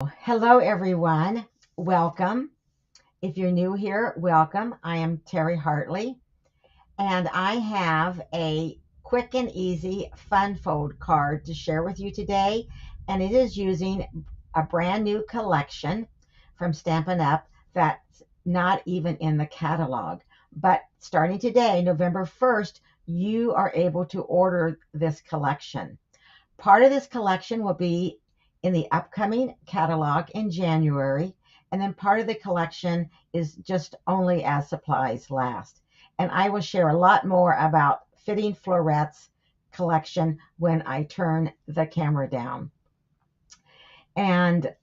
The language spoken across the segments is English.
Hello, everyone. Welcome. If you're new here, welcome. I am Terry Hartley, and I have a quick and easy fun fold card to share with you today. And it is using a brand new collection from Stampin' Up! That's not even in the catalog. But starting today, November 1st, you are able to order this collection. Part of this collection will be in the upcoming catalog in January, and then part of the collection is just only as supplies last. And I will share a lot more about Fitting Florets collection when I turn the camera down. And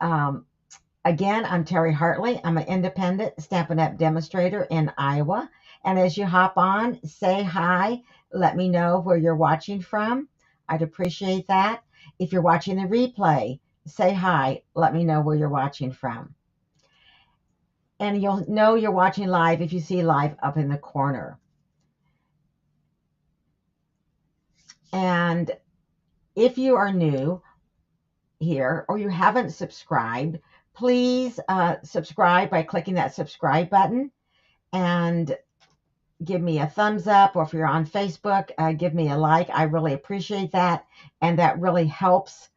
again, I'm Terry Hartley. I'm an independent Stampin' Up! Demonstrator in Iowa. And as you hop on, say hi. Let me know where you're watching from. I'd appreciate that. If you're watching the replay, say hi. Let me know where you're watching from. And you'll know you're watching live if you see live up in the corner. And if you are new here or you haven't subscribed, please subscribe by clicking that subscribe button and give me a thumbs up, or if you're on Facebook, give me a like. I really appreciate that, and that really helps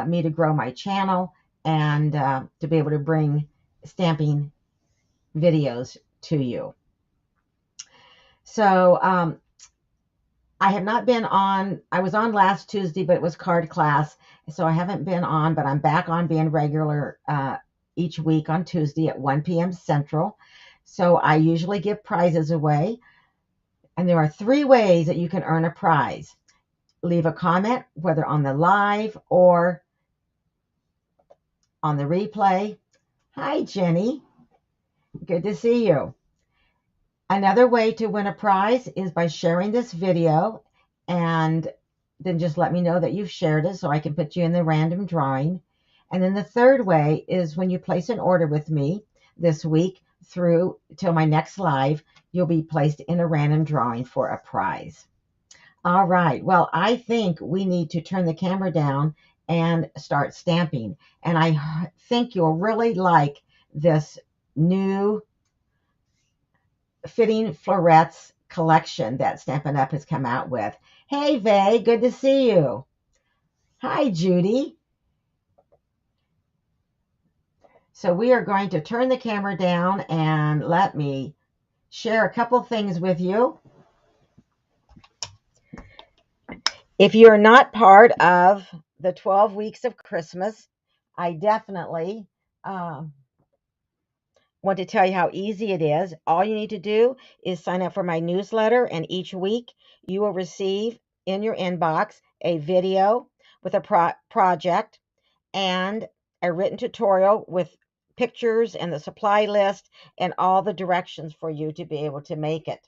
me to grow my channel and to be able to bring stamping videos to you. So I have not been on. I was on last Tuesday, but it was card class, so I haven't been on, but I'm back on being regular each week on Tuesday at 1 p.m. Central. So I usually give prizes away. And there are 3 ways that you can earn a prize. Leave a comment, whether on the live or on the replay. Hi, Jenny. Good to see you. Another way to win a prize is by sharing this video, and then just let me know that you've shared it so I can put you in the random drawing. And then the third way is when you place an order with me this week through till my next live, you'll be placed in a random drawing for a prize. All right. Well, I think we need to turn the camera down and start stamping. And I think you'll really like this new Fitting Florets collection that Stampin' Up! Has come out with. Hey, Vay, good to see you. Hi, Judy. So we are going to turn the camera down and let me share a couple things with you. If you're not part of the 12 weeks of Christmas, I definitely want to tell you how easy it is. All you need to do is sign up for my newsletter, and each week you will receive in your inbox a video with a project and a written tutorial with pictures and the supply list and all the directions for you to be able to make it.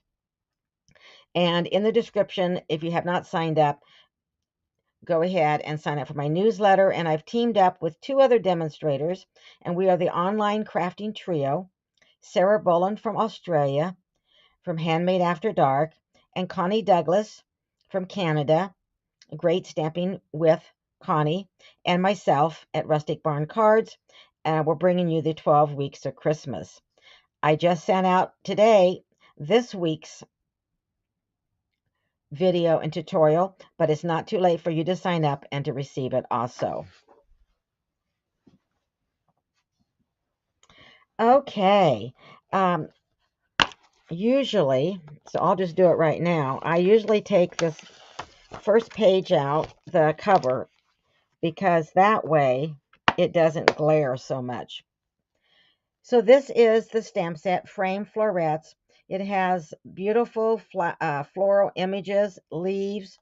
And in the description, if you have not signed up, go ahead and sign up for my newsletter. And I've teamed up with 2 other demonstrators, and we are the online crafting trio, Sarah Boland from Australia, from Handmade After Dark, and Connie Douglas from Canada, Great Stamping with Connie, and myself at Rustic Barn Cards. We're bringing you the 12 weeks of Christmas. I just sent out today this week's video and tutorial, but it's not too late for you to sign up and to receive it also. Okay. Usually, so I'll just do it right now. I usually take this first page out, the cover, because that way it doesn't glare so much. So this is the stamp set, Frame Florets. It has beautiful floral images, leaves,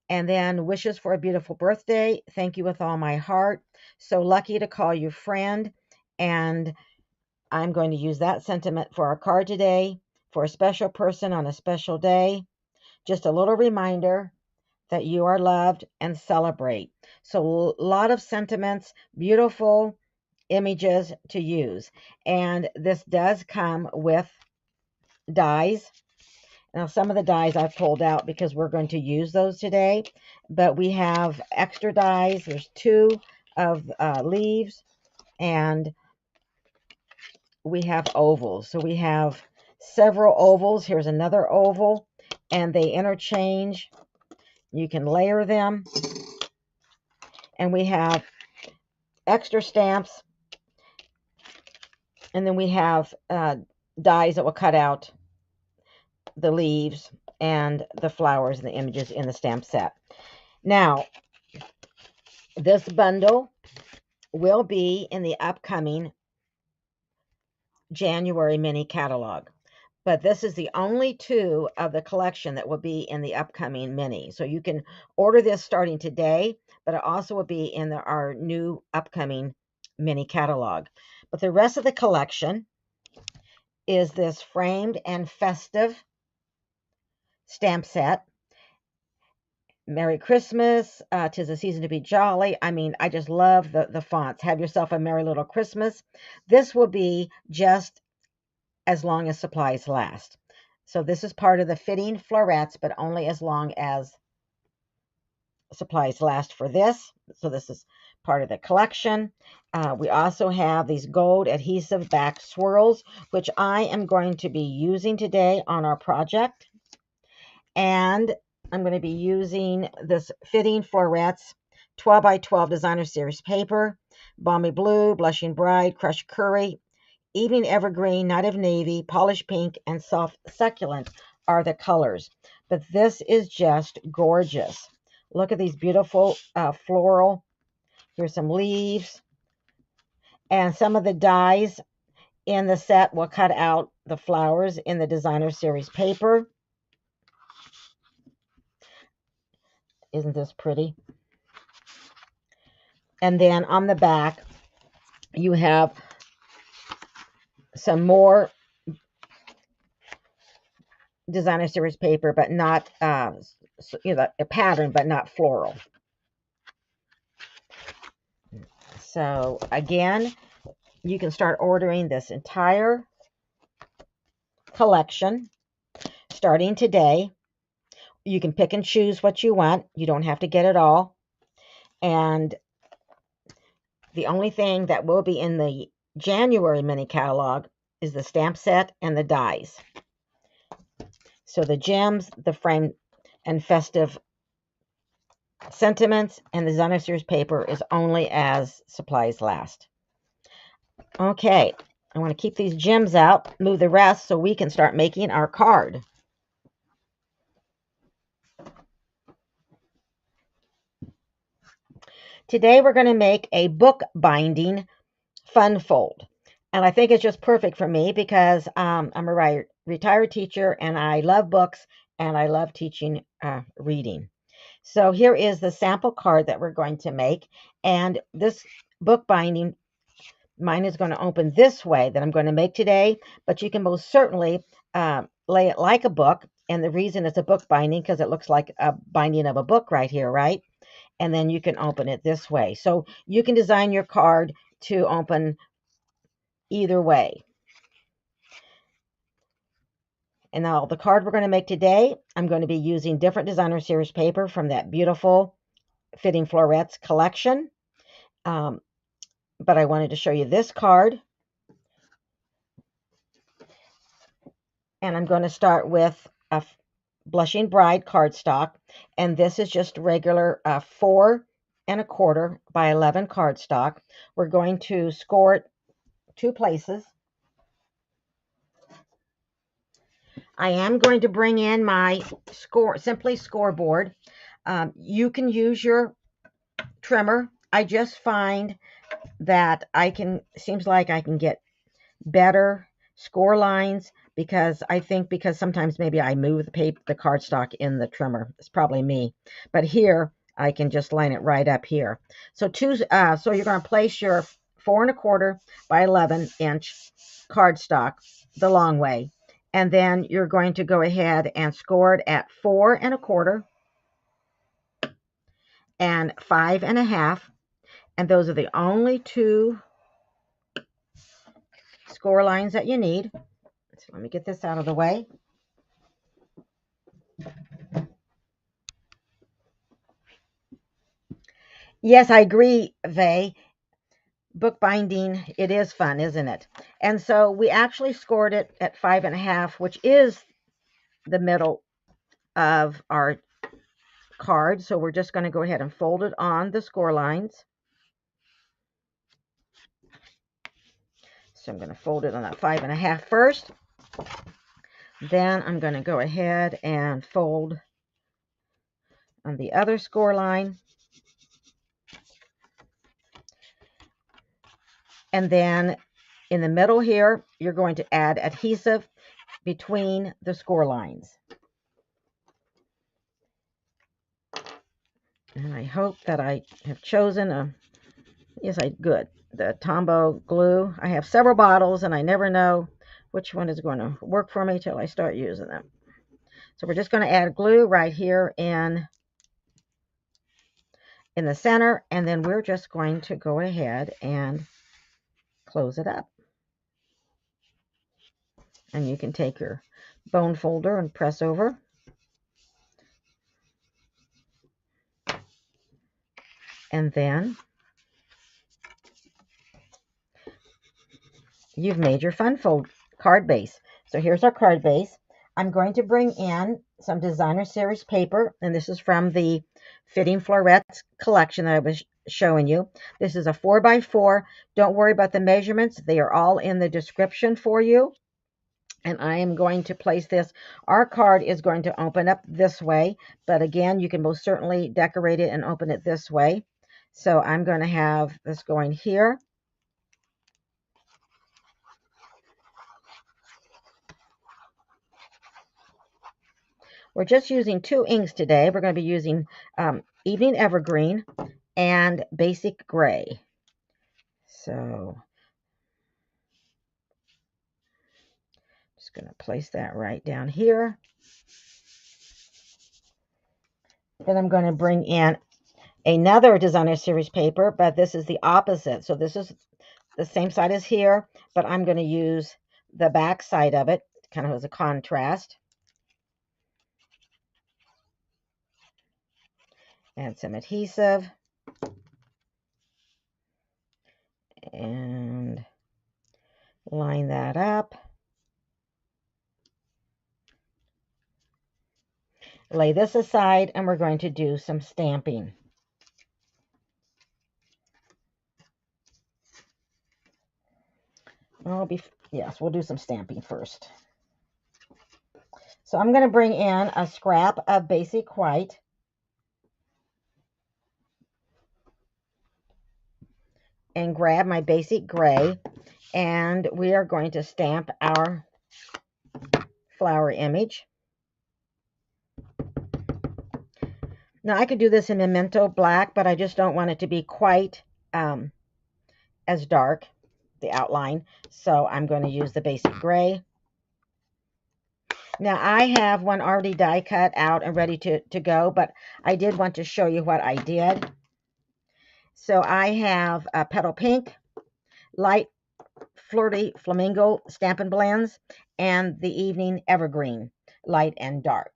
and then wishes for a beautiful birthday. Thank you with all my heart. So lucky to call you friend. And I'm going to use that sentiment for our card today, for a special person on a special day. Just a little reminder that you are loved and celebrate. So a lot of sentiments, beautiful images to use. And this does come with dies. Now, some of the dies I've pulled out because we're going to use those today, but we have extra dies. There's 2 of leaves, And we have ovals. So we have several ovals. Here's another oval, and they interchange. You can layer them. And we have extra stamps. And then we have dies that will cut out the leaves and the flowers and the images in the stamp set. Now, this bundle will be in the upcoming January mini catalog. But this is the only two of the collection that will be in the upcoming mini. So you can order this starting today, but it also will be in our new upcoming mini catalog. But the rest of the collection is this framed and festive stamp set. Merry Christmas, 'tis a season to be jolly. I mean, I just love the fonts. Have yourself a merry little Christmas. This will be just as long as supplies last. So this is part of the fitting florets, but only as long as supplies last for this. So this is part of the collection. We also have these gold adhesive back swirls, which I am going to be using today on our project. And I'm going to be using this fitting florets 12 by 12 designer series paper, balmy blue, blushing bride, crushed curry, evening evergreen, night of navy, polished pink, and soft succulent are the colors. But this is just gorgeous. Look at these beautiful floral. Here's some leaves. And some of the dies in the set will cut out the flowers in the designer series paper. Isn't this pretty? And then on the back, you have some more designer series paper, but not, a pattern, but not floral. So again, you can start ordering this entire collection starting today. You can pick and choose what you want. You don't have to get it all. And the only thing that will be in the January mini catalog is the stamp set and the dies. So the gems, the frame and festive sentiments, and the designer series paper is only as supplies last. Okay, I want to keep these gems out, move the rest so we can start making our card. Today we're going to make a book binding fun fold. And I think it's just perfect for me because I'm a retired teacher and I love books and I love teaching reading. So here is the sample card that we're going to make. And this book binding, mine is going to open this way that I'm going to make today, but you can most certainly lay it like a book. And the reason it's a book binding because it looks like a binding of a book right here, right? And then you can open it this way. So you can design your card to open either way. And now the card we're going to make today, I'm going to be using different designer series paper from that beautiful Fitting Florets collection. But I wanted to show you this card. And I'm going to start with a Blushing Bride cardstock. And this is just regular 4 1/4 by 11 cardstock. We're going to score it 2 places. I am going to bring in my Simply scoreboard. You can use your trimmer. I just find that seems like I can get better score lines because sometimes maybe I move the cardstock in the trimmer. It's probably me. But here I can just line it right up here. So so you're going to place your 4 1/4 by 11 inch cardstock the long way. And then you're going to go ahead and score it at 4 1/4 and 5 1/2. And those are the only 2 score lines that you need. So let me get this out of the way. Yes, I agree, Vay. bookbinding, it is fun, isn't it? And so we actually scored it at 5.5, which is the middle of our card. So we're just going to go ahead and fold it on the score lines. So I'm going to fold it on that 5.5 first. Then I'm going to go ahead and fold on the other score line. And then in the middle here, you're going to add adhesive between the score lines. And I hope that I have chosen good. The Tombow glue. I have several bottles and I never know which one is going to work for me till I start using them. So we're just going to add glue right here in the center, and then we're just going to go ahead and close it up. And you can take your bone folder and press over. And then you've made your fun fold card base. So here's our card base. I'm going to bring in some designer series paper, and this is from the Fitting Florets collection that I was showing you. This is a 4x4. Don't worry about the measurements. They are all in the description for you. And I am going to place this. Our card is going to open up this way, but again, you can most certainly decorate it and open it this way. So I'm going to have this going here. We're just using 2 inks today. We're going to be using Evening Evergreen and Basic Gray. So just going to place that right down here. Then I'm going to bring in another designer series paper, but this is the opposite. So this is the same side as here, but I'm going to use the back side of it, kind of as a contrast. Add some adhesive. And line that up. Lay this aside, and we're going to do some stamping. Yes, we'll do some stamping first. So I'm going to bring in a scrap of basic white. And grab my basic gray. And we are going to stamp our flower image. Now I could do this in Memento Black, but I just don't want it to be quite as dark, the outline. So I'm going to use the basic gray. Now I have one already die cut out and ready to go, but I did want to show you what I did. So I have a Petal Pink, Light Flirty Flamingo Stampin' Blends, and the Evening Evergreen, Light and Dark.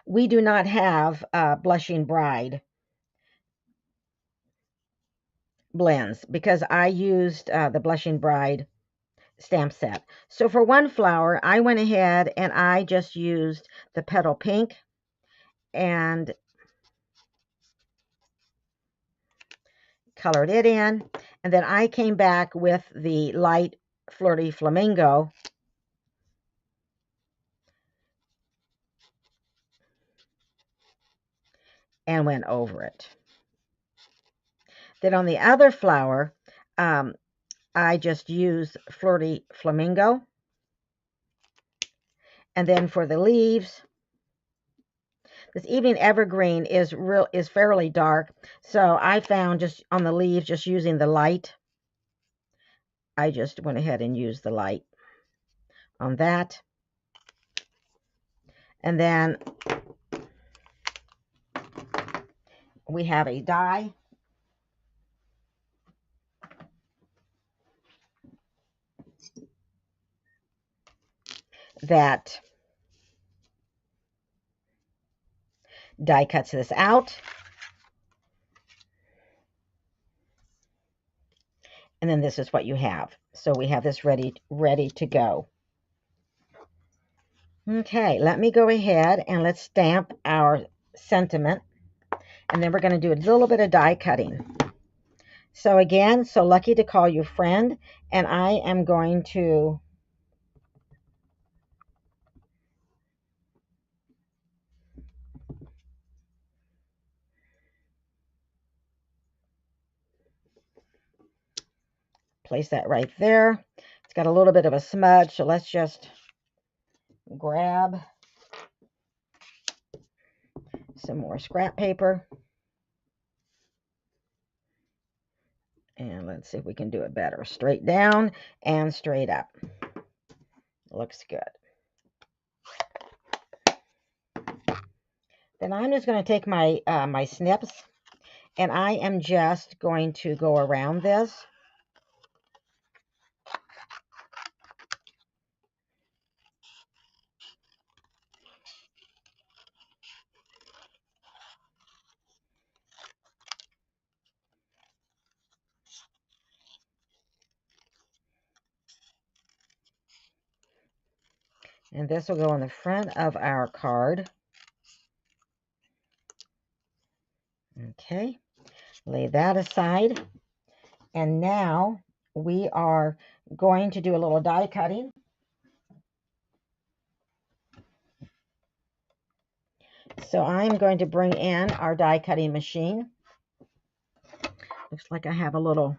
We do not have Blushing Bride blends because I used the Blushing Bride stamp set. So for one flower, I went ahead and I just used the Petal Pink and colored it in. And then I came back with the Light Flirty Flamingo and went over it. Then on the other flower, I just used Flirty Flamingo. And then for the leaves, this Evening Evergreen is fairly dark, so I found just on the leaves, just using the light, I just went ahead and used the light on that. And then we have a die that die cuts this out. And then this is what you have. So we have this ready to go. Okay, let me go ahead and let's stamp our sentiment. And then we're going to do a little bit of die cutting. So again, so lucky to call you friend. And I am going to place that right there. It's got a little bit of a smudge, so let's just grab some more scrap paper. And let's see if we can do it better. Straight down and straight up. Looks good. Then I'm just going to take my my snips, and I am just going to go around this. And this will go on the front of our card. Okay, lay that aside. And now we are going to do a little die cutting. So I'm going to bring in our die cutting machine. Looks like I have a little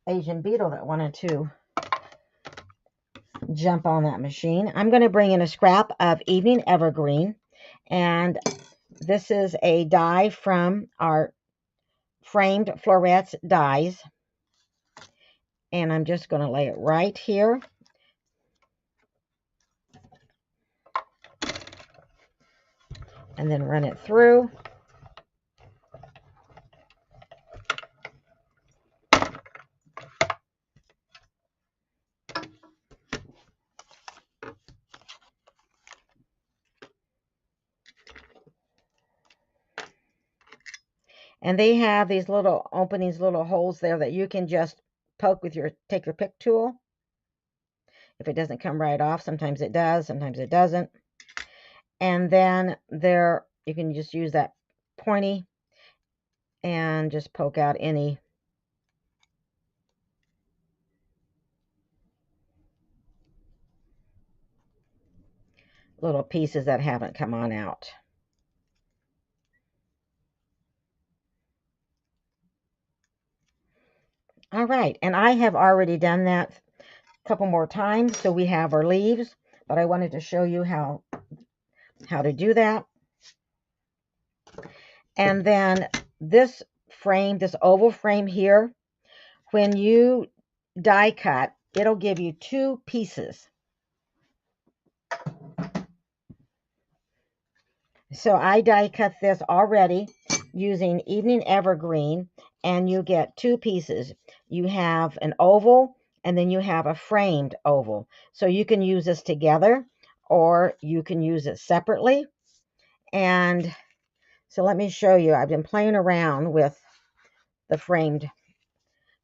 Asian beetle that wanted to jump on that machine. I'm going to bring in a scrap of Evening Evergreen, and this is a die from our framed Florets dies, and I'm just going to lay it right here. And then run it through. And they have these little openings, little holes there that you can just poke with your, take your pick tool. If it doesn't come right off, sometimes it does, sometimes it doesn't. And then there, you can just use that pointy and just poke out any little pieces that haven't come on out. All right, and I have already done that a couple more times, so we have our leaves, but I wanted to show you how to do that. And then this frame, this oval frame here, when you die cut, it'll give you two pieces. So I die cut this already using Evening Evergreen, and you get two pieces. You have an oval, and then you have a framed oval. So you can use this together, or you can use it separately. And so let me show you. I've been playing around with the framed,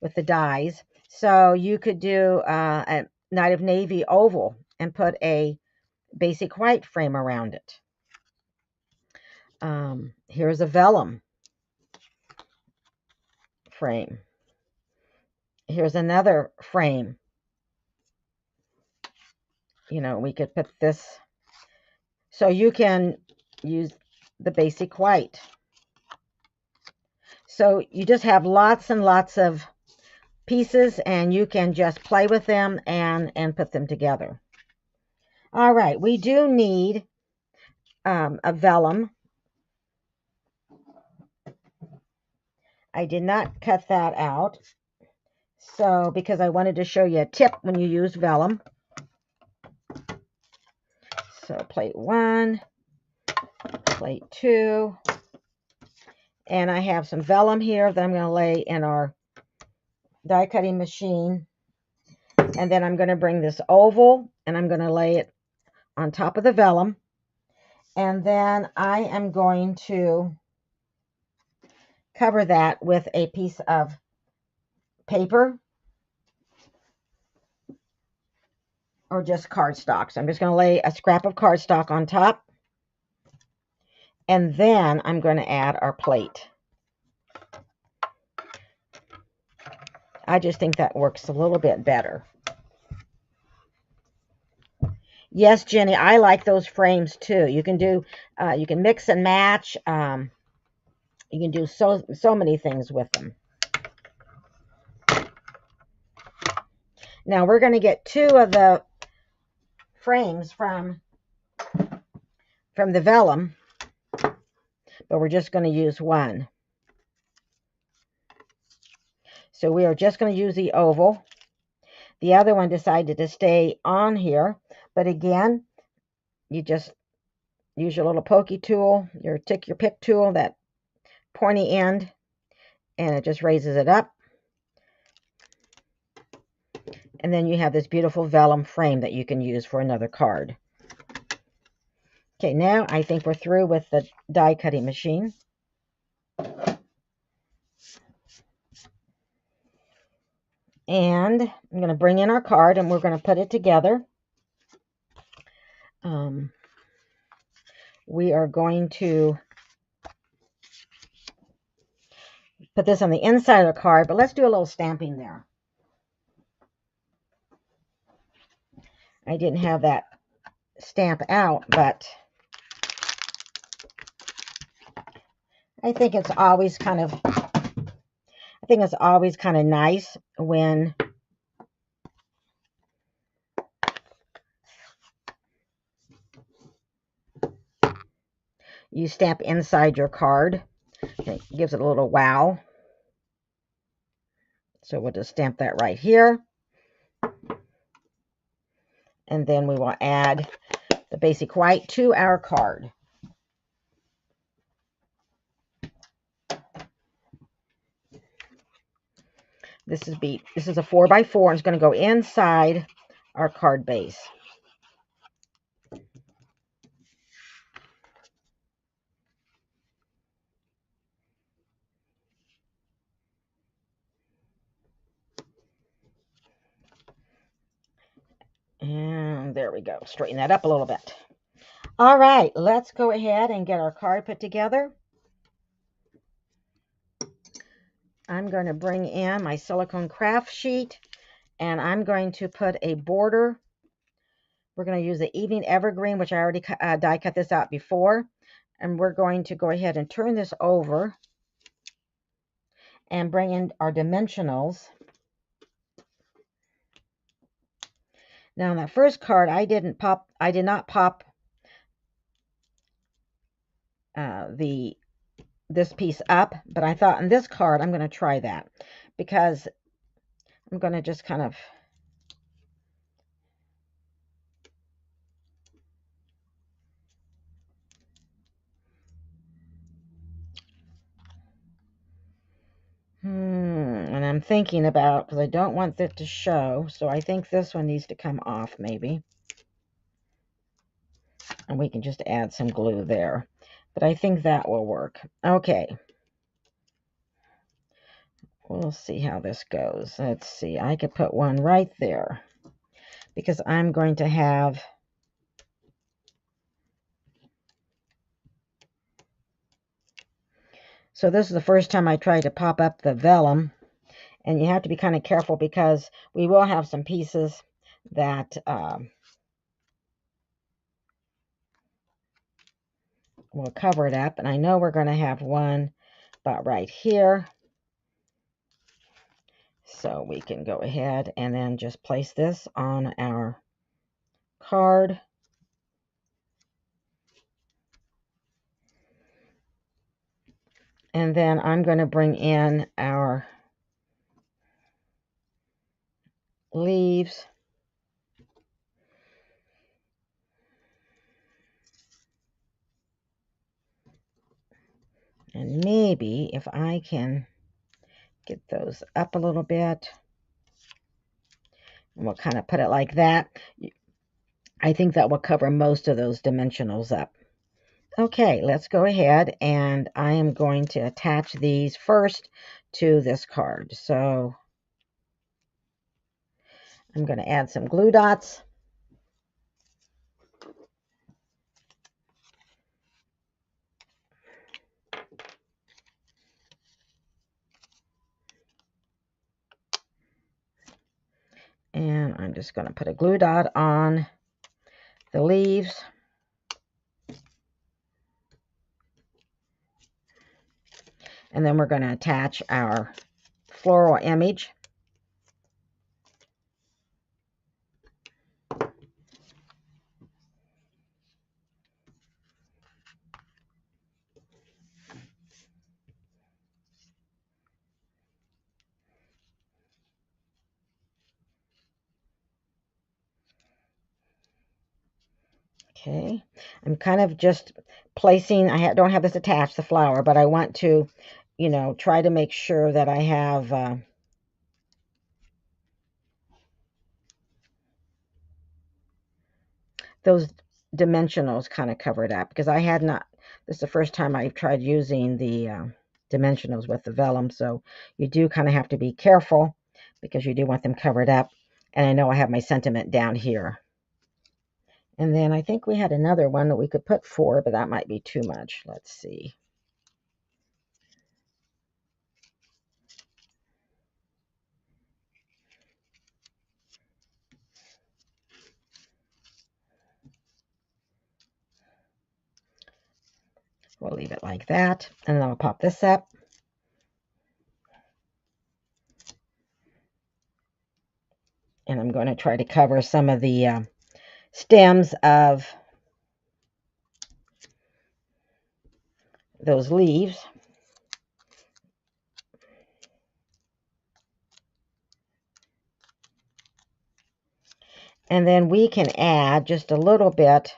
with the dies. So you could do a Night of Navy oval and put a basic white frame around it. Here's a vellum frame. Here's another frame. You know, we could put this. So you can use the basic white. So you just have lots and lots of pieces, and you can just play with them and put them together. All right, we do need a vellum. I did not cut that out, so because I wanted to show you a tip when you use vellum. So plate 1, plate 2, and I have some vellum here that I'm going to lay in our die cutting machine. And then I'm going to bring this oval and I'm going to lay it on top of the vellum. And then I am going to cover that with a piece of paper or just cardstock. So I'm just going to lay a scrap of cardstock on top. And then I'm going to add our plate. I just think that works a little bit better. Yes, Jenny, I like those frames too. You can do, you can mix and match. You can do so many things with them. Now we're going to get 2 of the frames from the Vellum, but we're just going to use 1. So we are just going to use the oval. The other one decided to stay on here, but again, you just use your little pokey tool, your pick tool, that pointy end, and it just raises it up. And then you have this beautiful vellum frame that you can use for another card. Okay, now I think we're through with the die cutting machine. And I'm going to bring in our card and we're going to put it together. We are going to put this on the inside of the card, but let's do a little stamping there. I didn't have that stamp out, but I think it's always kind of nice when you stamp inside your card. It gives it a little wow. So we'll just stamp that right here. And then we will add the basic white to our card. This is a 4x4. It's going to go inside our card base. And there we go. Straighten that up a little bit. All right, let's go ahead and get our card put together. I'm going to bring in my silicone craft sheet, and I'm going to put a border. We're going to use the Evening Evergreen, which I already die cut this out before. And we're going to go ahead and turn this over and bring in our dimensionals. Now, on that first card, I did not pop this piece up, but I thought on this card, I'm going to try that because I'm going to just kind of and I'm thinking about, because I don't want that to show, so I think this one needs to come off maybe. And we can just add some glue there. But I think that will work. Okay. We'll see how this goes. Let's see. I could put one right there because I'm going to have so this is the first time I tried to pop up the vellum, and you have to be kind of careful because we will have some pieces that will cover it up, and I know we're going to have one about right here. So we can go ahead and then just place this on our card. And then I'm going to bring in our leaves. And maybe if I can get those up a little bit, and we'll kind of put it like that. I think that will cover most of those dimensionals up. Okay, let's go ahead, and I am going to attach these first to this card. So I'm going to add some glue dots. And I'm just going to put a glue dot on the leaves. And then we're going to attach our floral image. Okay, I'm kind of just placing, I don't have this attached, the flower, but I want to, you know, try to make sure that I have those dimensionals kind of covered up, because I had not, this is the first time I've tried using the dimensionals with the vellum, so you do kind of have to be careful because you do want them covered up. And I know I have my sentiment down here. And then I think we had another one that we could put 4, but that might be too much. Let's see. We'll leave it like that, and then I'll pop this up. And I'm going to try to cover some of the stems of those leaves. And then we can add just a little bit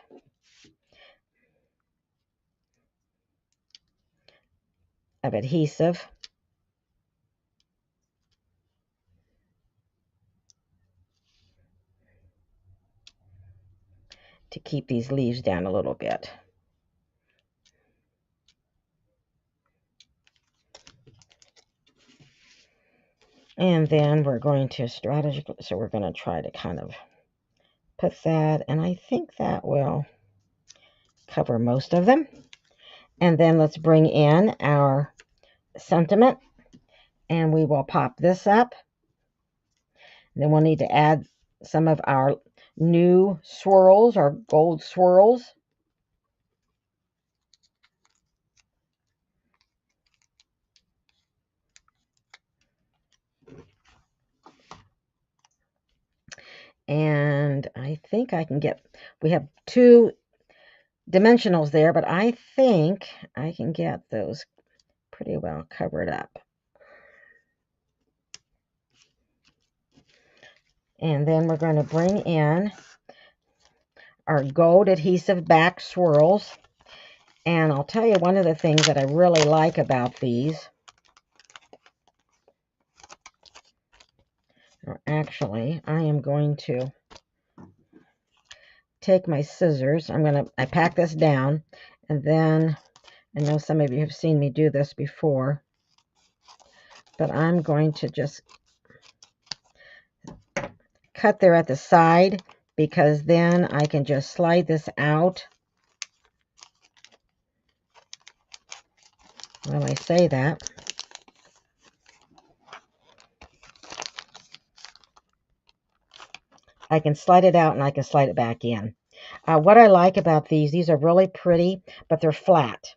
of adhesive. To keep these leaves down a little bit. And then we're going to strategically, so we're going to try to kind of put that, and I think that will cover most of them. And then let's bring in our sentiment, and we will pop this up. And then we'll need to add some of our new swirls, our gold swirls. And I think I can get, we have 2 dimensionals there, but I think I can get those pretty well covered up. And then we're going to bring in our gold adhesive back swirls. And I'll tell you one of the things that I really like about these, or actually, I am going to take my scissors. I pack this down, and then I know some of you have seen me do this before, but I'm going to just cut there at the side, because then I can just slide this out. When I say that, I can slide it out and I can slide it back in. What I like about these are really pretty, but they're flat.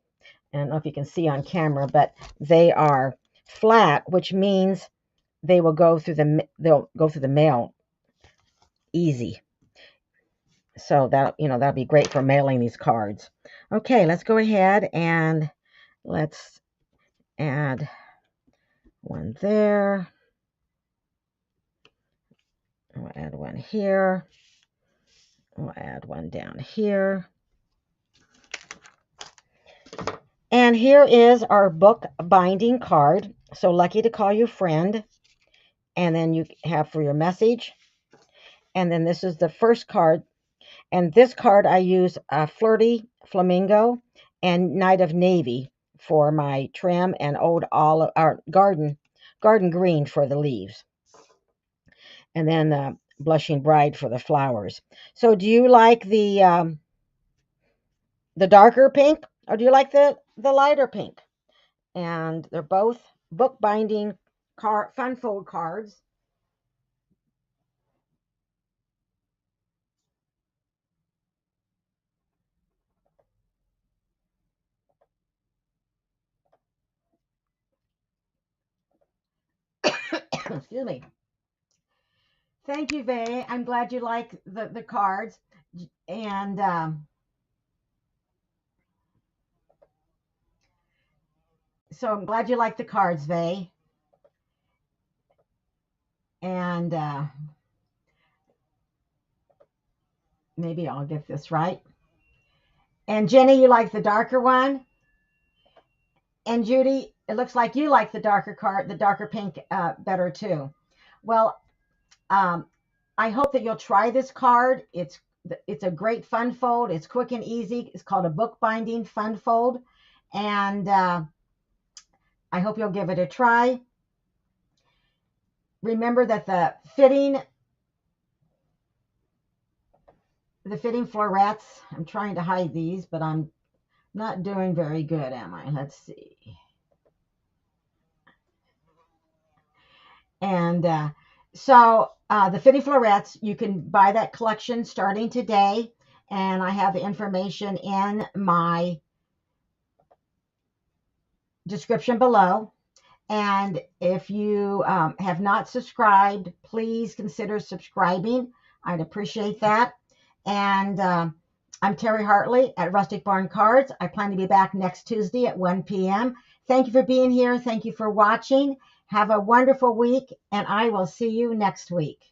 I don't know if you can see on camera, but they are flat, which means they will go through they'll go through the mail easy. So that'll be great for mailing these cards. Okay, let's go ahead and let's add one there. We'll add one here. We'll add one down here. And here is our book binding card. So lucky to call you friend. And then you have for your message. And then this is the first card. And this card I use Flirty Flamingo and Night of Navy for my trim, and Old Olive, or garden green for the leaves. And then Blushing Bride for the flowers. So do you like the darker pink, or do you like the lighter pink? And they're both book binding fun fold cards. Excuse me. Thank you, Vay. I'm glad you like the cards. And so I'm glad you like the cards, Vay. And maybe I'll get this right. And Jenny, you like the darker one. And Judy, it looks like you like the darker card, the darker pink better too. Well, um, I hope that you'll try this card. It's a great fun fold. It's quick and easy. It's called a bookbinding fun fold, and I hope you'll give it a try. Remember that the fitting florets. I'm trying to hide these, but I'm not doing very good, am I? Let's see. And the fitting florets, you can buy that collection starting today, and I have the information in my description below. And if you have not subscribed, please consider subscribing. I'd appreciate that. And I'm Terry Hartley at Rustic Barn Cards. I plan to be back next Tuesday at 1 p.m. Thank you for being here. Thank you for watching. Have a wonderful week, and I will see you next week.